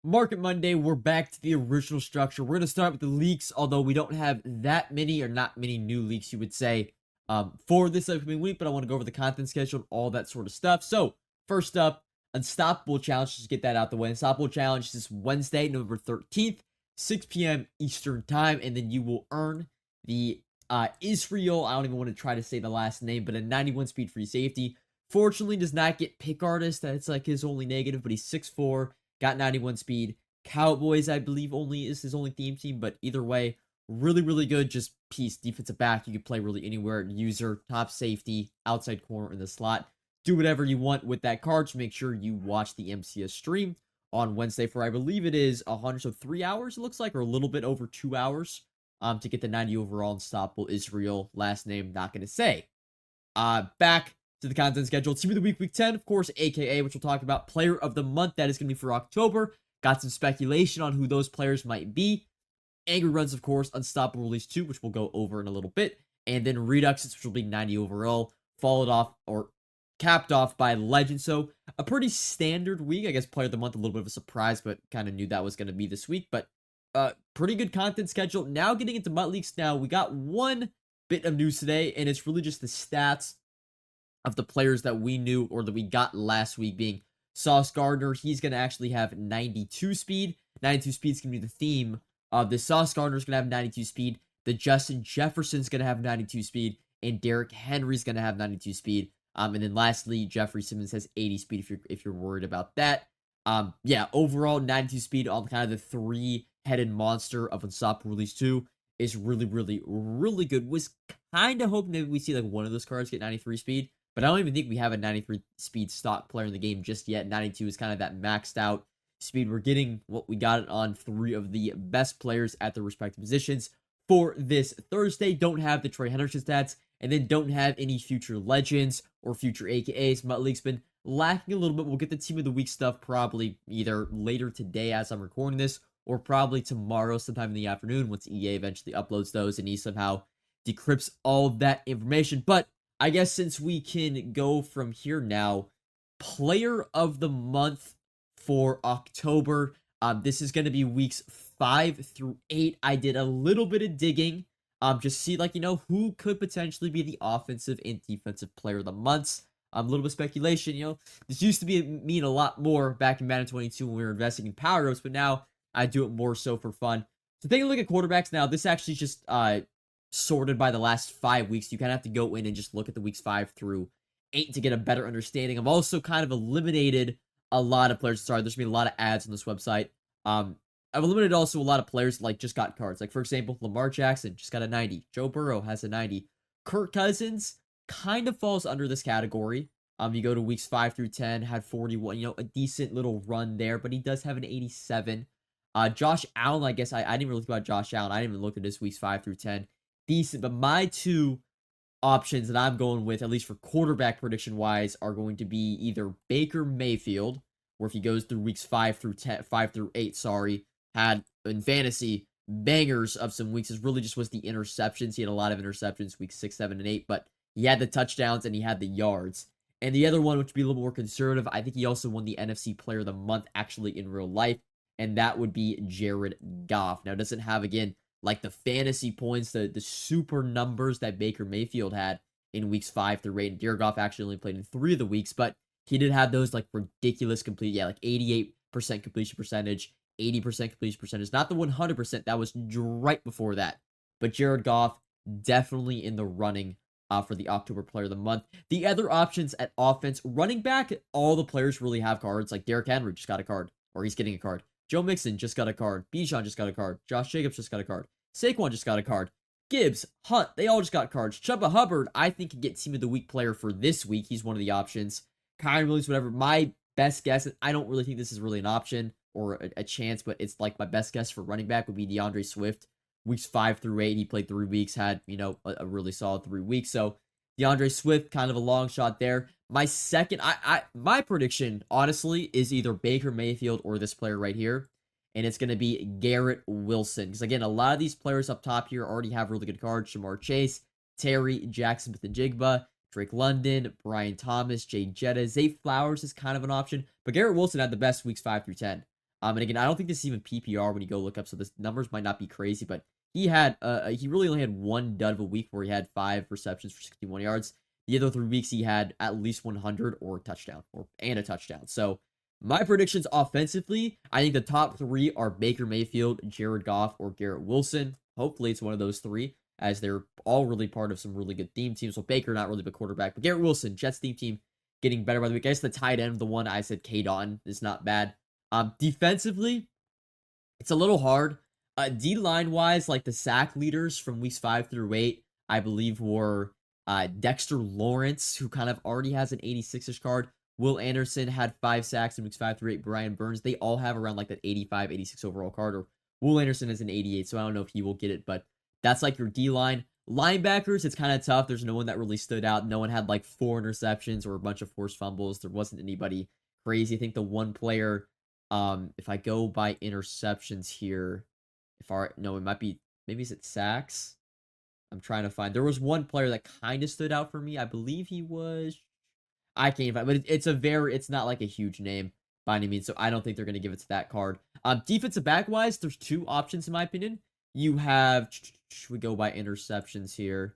Market Monday, we're back to the original structure. We're going to start with the leaks, although we don't have that many or not many new leaks, you would say, for this upcoming week, but I want to go over the content schedule and all that sort of stuff. So, first up, Unstoppable Challenge, just get that out the way. Unstoppable Challenge is Wednesday, November 13th, 6 p.m. Eastern Time, and then you will earn the Israel, I don't even want to try to say the last name, but a 91 speed free safety. Fortunately, does not get pick artist. That's like his only negative, but he's 6'4", got 91 speed. Cowboys, I believe, only is his only theme team, but either way, really, really good. Just piece, defensive back. You can play really anywhere. User, top safety, outside corner in the slot. Do whatever you want with that card. Just make sure you watch the MCS stream on Wednesday for, I believe it is 100, so 3 hours, it looks like, or a little bit over 2 hours to get the 90 overall Unstoppable Israel. Last name, not going to say. Back to the content schedule. Team of the week, week 10, of course, aka, which we'll talk about. Player of the month, that is going to be for October. Got some speculation on who those players might be. Angry Runs, of course, Unstoppable Release 2, which we'll go over in a little bit. And then Redux, which will be 90 overall, followed off, or capped off by Legend. So, a pretty standard week. I guess Player of the Month, a little bit of a surprise, but kind of knew that was going to be this week. But, pretty good content schedule. Now, getting into MUT Leaks now, we got one bit of news today, and it's really just the stats of the players that we knew or that we got last week, being Sauce Gardner. He's going to actually have 92 speed. 92 speed is going to be the theme of the Sauce Gardner is going to have 92 speed. The Justin Jefferson's going to have 92 speed. And Derrick Henry's going to have 92 speed. And then lastly, Jeffrey Simmons has 80 speed if you're worried about that. Yeah, overall 92 speed on kind of the three-headed monster of Unstoppable Release 2 is really, really, really good. Was kind of hoping that we see like one of those cards get 93 speed. But I don't even think we have a 93 speed stock player in the game just yet. 92 is kind of that maxed out speed. We're getting what we got it on 3 of the best players at their respective positions for this Thursday. Don't have the Trey Henderson stats, and then don't have any future legends or future AKAs. MUT League's been lacking a little bit. We'll get the Team of the Week stuff probably either later today as I'm recording this, or probably tomorrow sometime in the afternoon once EA eventually uploads those and he somehow decrypts all that information. But I guess since we can go from here now, Player of the Month for October. This is going to be weeks 5 through 8. I did a little bit of digging. Just see, like, who could potentially be the offensive and defensive player of the months. A little bit of speculation, this used to mean a lot more back in Madden 22 when we were investing in power ups, but now I do it more so for fun. So take a look at quarterbacks now. This actually just sorted by the last 5 weeks. You kind of have to go in and just look at the weeks 5 through 8 to get a better understanding. I've also kind of eliminated a lot of players. Sorry, there's been a lot of ads on this website. I've eliminated also a lot of players like just got cards. Like, for example, Lamar Jackson just got a 90. Joe Burrow has a 90. Kirk Cousins kind of falls under this category. You go to weeks 5 through 10, had 41, a decent little run there, but he does have an 87. Josh Allen, I guess I didn't even look about Josh Allen. I didn't even look at his weeks 5 through 10. Decent, but my 2 options that I'm going with, at least for quarterback prediction wise, are going to be either Baker Mayfield, or if he goes through weeks 5 through 8, had in fantasy bangers of some weeks. It really just was the interceptions. He had a lot of interceptions weeks 6, 7, and 8, but he had the touchdowns and he had the yards. And the other one, which would be a little more conservative, I think he also won the NFC Player of the Month actually in real life, and that would be Jared Goff. Now, it doesn't have, again, like the fantasy points, the super numbers that Baker Mayfield had in weeks 5 through 8. And Jared Goff actually only played in 3 of the weeks, but he did have those like ridiculous like 88% completion percentage, 80% completion percentage. Not the 100%, that was right before that. But Jared Goff definitely in the running for the October Player of the Month. The other options at offense, running back, all the players really have cards. Like Derrick Henry just got a card, or he's getting a card. Joe Mixon just got a card. Bijan just got a card. Josh Jacobs just got a card. Saquon just got a card. Gibbs, Hunt, they all just got cards. Chuba Hubbard, I think, can get Team of the Week player for this week. He's one of the options. Kyron Williams, whatever. My best guess, I don't really think this is really an option or a chance, but it's like my best guess for running back would be DeAndre Swift. Weeks 5 through 8, he played 3 weeks, had, a really solid 3 weeks. So DeAndre Swift, kind of a long shot there. My second, my prediction, honestly, is either Baker Mayfield or this player right here. And it's going to be Garrett Wilson. Because, again, a lot of these players up top here already have really good cards. Shamar Chase, Terry, Jackson Smith-Njigba, Drake London, Brian Thomas, Jay Jetta. Zay Flowers is kind of an option. But Garrett Wilson had the best weeks 5 through 10. And again, I don't think this is even PPR when you go look up, so the numbers might not be crazy, but he really only had one dud of a week where he had 5 receptions for 61 yards. The other 3 weeks he had at least 100 or a touchdown and a touchdown. So my predictions offensively, I think the top 3 are Baker Mayfield, Jared Goff, or Garrett Wilson. Hopefully it's one of those 3, as they're all really part of some really good theme teams. So Baker, not really the quarterback, but Garrett Wilson, Jets theme team, getting better by the week. I guess the tight end, the one I said, K. Dotton, is not bad. Defensively, it's a little hard. D-line wise, like the sack leaders from weeks 5 through 8, I believe were Dexter Lawrence, who kind of already has an 86-ish card. Will Anderson had 5 sacks in weeks 5 through 8. Brian Burns, they all have around like that 85, 86 overall card. Or Will Anderson is an 88, so I don't know if he will get it, but that's like your D-line. Linebackers, it's kind of tough. There's no one that really stood out. No one had like 4 interceptions or a bunch of forced fumbles. There wasn't anybody crazy. I think the one player, if I go by interceptions here, it might be, maybe is it sacks? I'm trying to find. There was one player that kind of stood out for me. I believe he was. I can't find, but it's not like a huge name by any means, so I don't think they're going to give it to that card. Defensive back wise, there's 2 options in my opinion. You have, we go by interceptions here.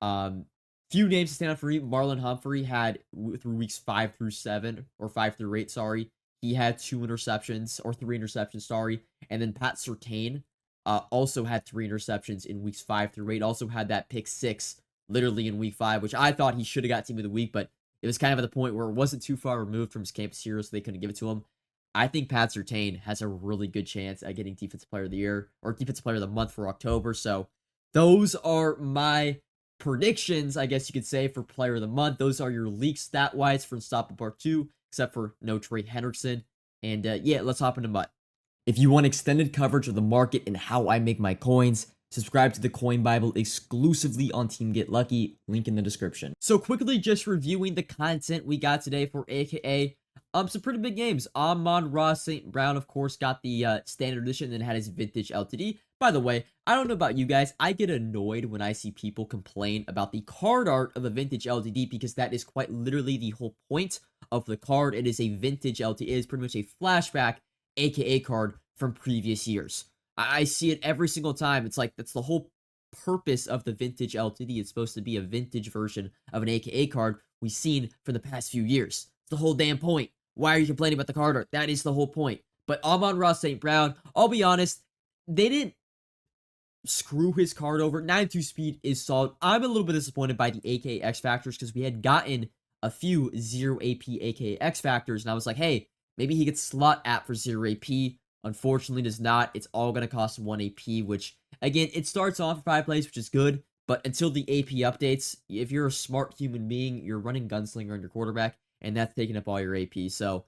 Few names to stand out for you. Marlon Humphrey had through weeks 5 through 7 or 5 through 8. Sorry, he had 2 interceptions or 3 interceptions. Sorry, and then Pat Surtain also had 3 interceptions in weeks 5 through 8. Also had that pick 6 literally in week 5, which I thought he should have got team of the week, but it was kind of at the point where it wasn't too far removed from his campus hero, so they couldn't give it to him. I think Pat Surtain has a really good chance at getting Defensive Player of the Year or Defensive Player of the Month for October. So those are my predictions, I guess you could say, for Player of the Month. Those are your leaks stat-wise for Unstoppable Part 2, except for no Trey Hendrickson. And yeah, let's hop into Mutt. If you want extended coverage of the market and how I make my coins, subscribe to the Coin Bible exclusively on Team Get Lucky, link in the description. So quickly just reviewing the content we got today for AKA some pretty big games. Amon-Ra St. Brown, of course, got the standard edition and then had his vintage LTD. By the way, I don't know about you guys, I get annoyed when I see people complain about the card art of a vintage LTD because that is quite literally the whole point of the card. It is a vintage LTD. It is pretty much a flashback AKA card from previous years. I see it every single time. It's like, that's the whole purpose of the vintage LTD. It's supposed to be a vintage version of an AKA card we've seen for the past few years. It's the whole damn point. Why are you complaining about the card art? That is the whole point. But Amon-Ra St. Brown, I'll be honest, they didn't screw his card over. 92 speed is solid. I'm a little bit disappointed by the AKA X Factors because we had gotten a few 0 AP AKA X Factors, and I was like, hey, maybe he gets slot app for 0 AP. Unfortunately, does not. It's all going to cost 1 AP, which, again, it starts off for 5 plays, which is good, but until the AP updates, if you're a smart human being, you're running Gunslinger on your quarterback, and that's taking up all your AP. So,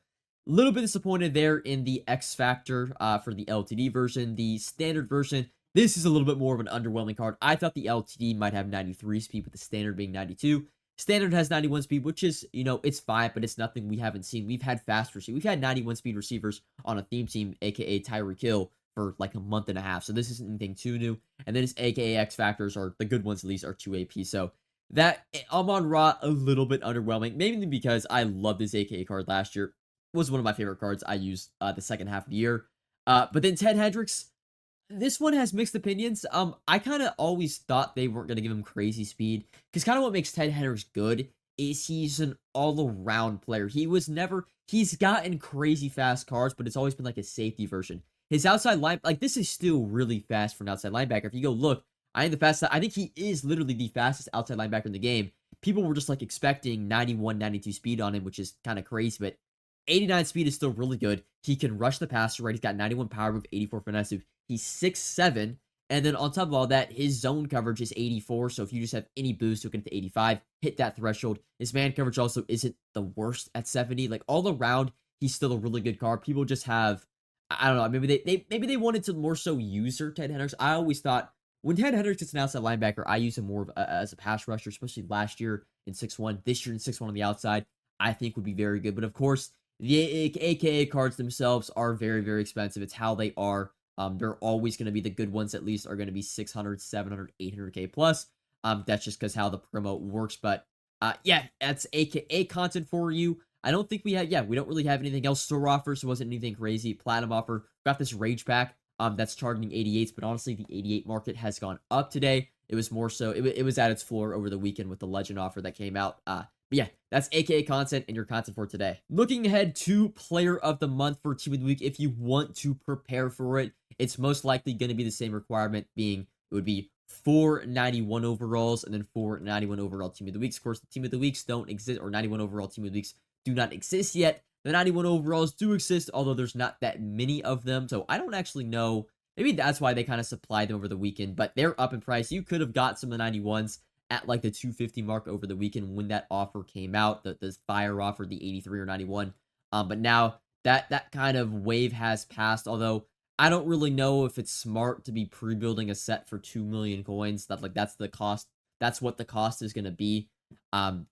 a little bit disappointed there in the X Factor for the LTD version. The standard version, this is a little bit more of an underwhelming card. I thought the LTD might have 93 speed, with the standard being 92. Standard has 91 speed, which is, it's fine, but it's nothing we haven't seen. We've had fast receivers. We've had 91 speed receivers on a theme team, aka Tyreek Hill, for like a month and a half. So this isn't anything too new. And then his aka X Factors, are the good ones at least, are 2 AP. So that, Amon-Ra, a little bit underwhelming. Mainly because I loved this aka card last year. It was one of my favorite cards I used the second half of the year. But then Ted Hendricks, this one has mixed opinions. I kind of always thought they weren't going to give him crazy speed, because kind of what makes Ted Hendricks good is he's an all-around player. He's gotten crazy fast cards, but it's always been like a safety version. His outside line, like, this is still really fast for an outside linebacker. If you go look, I think he is literally the fastest outside linebacker in the game. People were just like expecting 91, 92 speed on him, which is kind of crazy, but 89 speed is still really good. He can rush the passer, right? He's got 91 power move, 84 finesse move. He's 6'7", and then on top of all that, his zone coverage is 84, so if you just have any boost, you'll get to 85, hit that threshold. His man coverage also isn't the worst at 70. Like, all around, he's still a really good card. People just have, I don't know, maybe they wanted to more so use Ted Hendricks. I always thought, when Ted Hendricks gets an outside linebacker, I use him more as a pass rusher, especially last year in 6'1", this year in 6'1" on the outside, I think would be very good. But of course, the AKA cards themselves are very, very expensive. It's how they are. They're always going to be the good ones, at least, are going to be 600, 700, 800k plus. That's just because how the promo works. But yeah, that's AKA content for you. I don't think we had, yeah, we don't really have anything else. Store offer, so it wasn't anything crazy. Platinum offer, got this Rage Pack that's targeting 88s, but honestly, the 88 market has gone up today. It was more so, it was at its floor over the weekend with the Legend offer that came out. But yeah, that's AKA content and your content for today. Looking ahead to Player of the Month for Team of the Week, if you want to prepare for it, it's most likely going to be the same requirement, being it would be 491 overalls and then 491 overall Team of the Weeks. Of course, the Team of the Weeks don't exist, or 91 overall Team of the Weeks do not exist yet. The 91 overalls do exist, although there's not that many of them, so I don't actually know. Maybe that's why they kind of supplied them over the weekend, but they're up in price. You could have got some of the 91s at like the 250 mark over the weekend when that offer came out, the fire offer, the 83 or 91. But now that kind of wave has passed, although I don't really know if it's smart to be pre-building a set for 2 million coins. That's the cost. That's what the cost is going to be.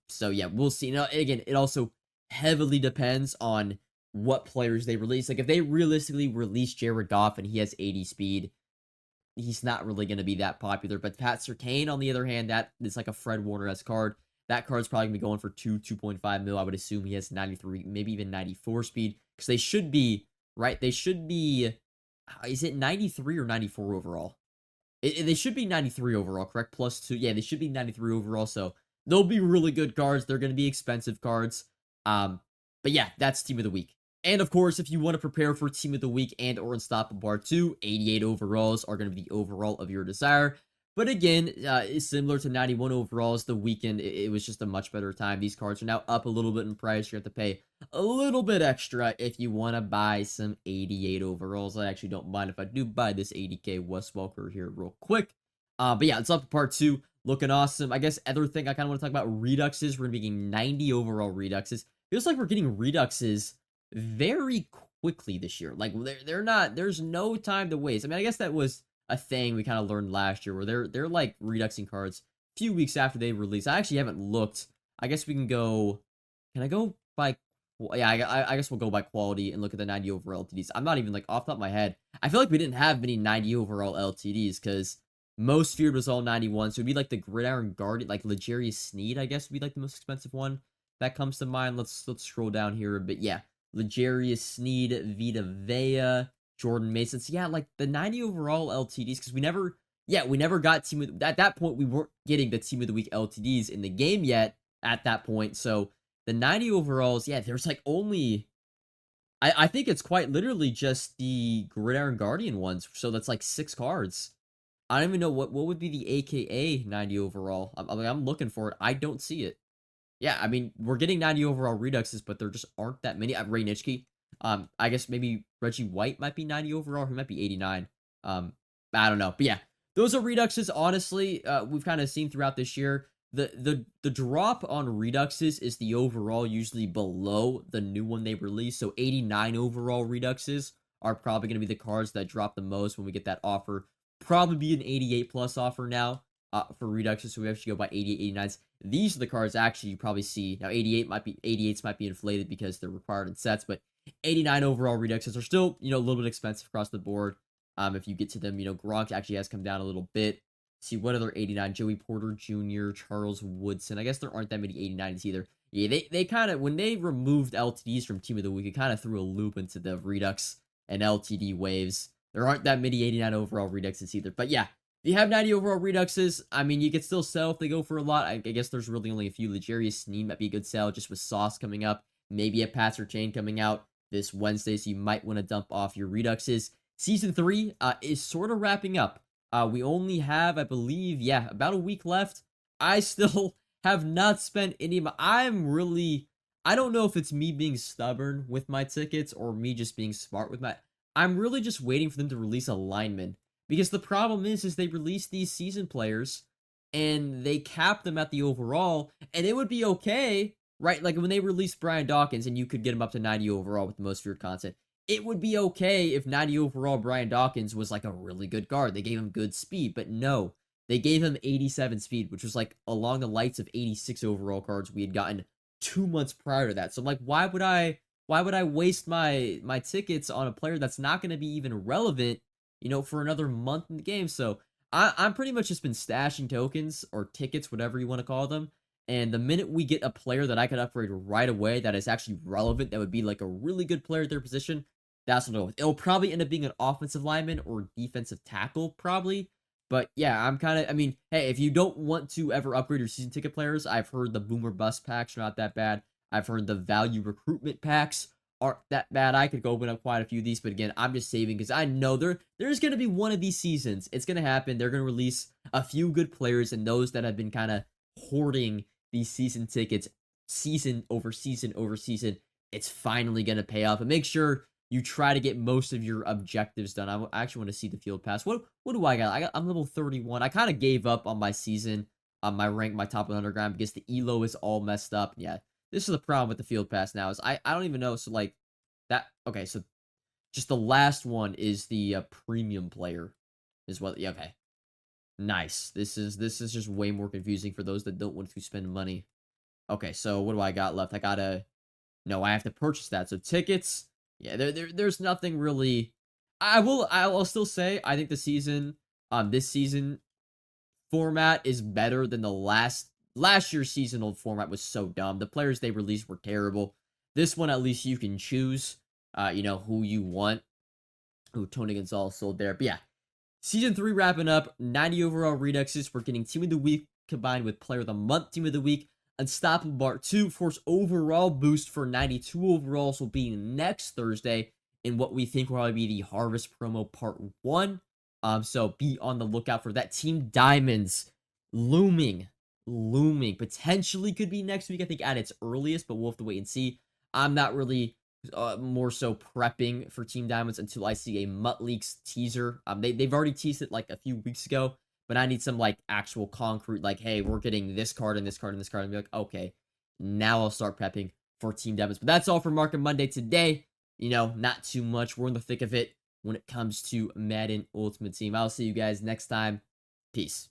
So yeah, we'll see. Now, again, it also heavily depends on what players they release. Like if they realistically release Jared Goff and he has 80 speed, he's not really going to be that popular. But Pat Surtain, on the other hand, that is like a Fred Warner-esque card. That card's probably going to be going for 2.5 mil. I would assume he has 93, maybe even 94 speed. Because they should be, right? They should be, is it 93 or 94 overall? They should be 93 overall, correct? Plus 2. Yeah, they should be 93 overall. So they'll be really good cards. They're going to be expensive cards. But yeah, that's Team of the Week. And of course, if you want to prepare for Team of the Week and or Unstoppable Part 2, 88 overalls are going to be the overall of your desire. But again, it's similar to 91 overalls. The weekend, it was just a much better time. These cards are now up a little bit in price. You have to pay a little bit extra if you want to buy some 88 overalls. I actually don't mind if I do buy this 80k Wes Welker here real quick. But yeah, it's up to Part 2. Looking awesome. I guess other thing I kind of want to talk about, Reduxes. We're going to be getting 90 overall Reduxes. Feels like we're getting Reduxes very quickly this year. Like they're not, there's no time to waste. I mean, I guess that was a thing we kind of learned last year where they're like reduxing cards a few weeks after they release. I actually haven't looked. I guess we can go, can I go by, yeah, I guess we'll go by quality and look at the 90 overall LTDs. I'm not even like off the top of my head. I feel like we didn't have many 90 overall LTDs because most feared was all 91. So it'd be like the Gridiron Guardian, like Legarius Sneed, I guess would be like the most expensive one that comes to mind. Let's scroll down here a bit. Yeah. Legarius Sneed, Vita Vea, Jordan Mason. So yeah, like the 90 overall LTDs, because we never got Team of, at that point, we weren't getting the Team of the Week LTDs in the game yet at that point. So the 90 overalls, yeah, there's like only, I think it's quite literally just the Gridiron Guardian ones. So that's like 6 cards. I don't even know what would be the AKA 90 overall. I'm looking for it. I don't see it. Yeah, I mean, we're getting 90 overall Reduxes, but there just aren't that many. Ray Nitschke. I guess maybe Reggie White might be 90 overall. He might be 89. I don't know. But yeah, those are Reduxes. Honestly, we've kind of seen throughout this year, the drop on Reduxes is the overall usually below the new one they release. So 89 overall Reduxes are probably going to be the cards that drop the most when we get that offer. Probably be an 88 plus offer now for Reduxes. So we actually go by 88, 89s. These are the cards actually you probably see. Now 88s might be inflated because they're required in sets, but 89 overall Reduxes are still, a little bit expensive across the board. If you get to them, Gronk actually has come down a little bit. See what other 89, Joey Porter Jr., Charles Woodson. I guess there aren't that many 89s either. Yeah, they kind of, when they removed LTDs from Team of the Week, it kind of threw a loop into the Redux and LTD waves. There aren't that many 89 overall Reduxes either. But yeah, if you have 90 overall Reduxes, I mean, you could still sell if they go for a lot. I guess there's really only a few. Legarius Sneed might be a good sell just with Sauce coming up. Maybe a Pat Surtain coming out this Wednesday, so you might want to dump off your Reduxes. Season 3 is sort of wrapping up. We only have, I believe, about a week left. I still have not spent any of my... I don't know if it's me being stubborn with my tickets or me just being smart with my... I'm really just waiting for them to release a lineman. Because the problem is they release these season players and they cap them at the overall, and it would be okay, right? Like when they released Brian Dawkins and you could get him up to 90 overall with the most feared content, it would be okay if 90 overall Brian Dawkins was like a really good guard. They gave him good speed, but no, they gave him 87 speed, which was like along the lights of 86 overall cards we had gotten 2 months prior to that. So I'm like, why would I waste my tickets on a player that's not going to be even relevant, for another month in the game? So I'm pretty much just been stashing tokens or tickets, whatever you want to call them, And the minute we get a player that I can upgrade right away that is actually relevant, that would be like a really good player at their position, that's what I'll go with. It'll probably end up being an offensive lineman or defensive tackle, probably. But yeah, I mean, hey, if you don't want to ever upgrade your season ticket players, I've heard the boomer bust packs are not that bad. I've heard the value recruitment packs aren't that bad. I could go open up quite a few of these, but again, I'm just saving because I know there's going to be one of these seasons. It's going to happen. They're going to release a few good players, and those that have been kind of hoarding these season tickets season over season over season, it's finally going to pay off. And make sure you try to get most of your objectives done. I actually want to see the field pass. What do I got? I'm level 31. I kind of gave up on my season, on my rank, my top 100 grind because the elo is all messed up. Yeah, this is the problem with the field pass now is I don't even know. So like that. Okay, so just the last one is the premium player is what. Yeah, okay. Nice. This is just way more confusing for those that don't want to spend money. Okay, so what do I got left? No, I have to purchase that. So tickets, yeah, there's nothing really. I will still say I think this season format is better than the last year's seasonal format was so dumb. The players they released were terrible. This one at least you can choose, who you want. Ooh, Tony Gonzalez sold there, but yeah. Season 3 wrapping up, 90 overall Reduxes. We're getting Team of the Week combined with Player of the Month, Team of the Week. Unstoppable Part 2, Force overall boost for 92 overalls will be next Thursday in what we think will probably be the Harvest promo Part 1. So be on the lookout for that. Team Diamonds looming. Potentially could be next week, I think, at its earliest, but we'll have to wait and see. I'm not really more so prepping for Team Diamonds until I see a Mutt Leaks teaser. They've already teased it like a few weeks ago, but I need some like actual concrete, like, hey, we're getting this card and this card and this card, and be like, okay, now I'll start prepping for Team Diamonds. But that's all for Market Monday today. Not too much. We're in the thick of it when it comes to Madden Ultimate Team. I'll see you guys next time. Peace.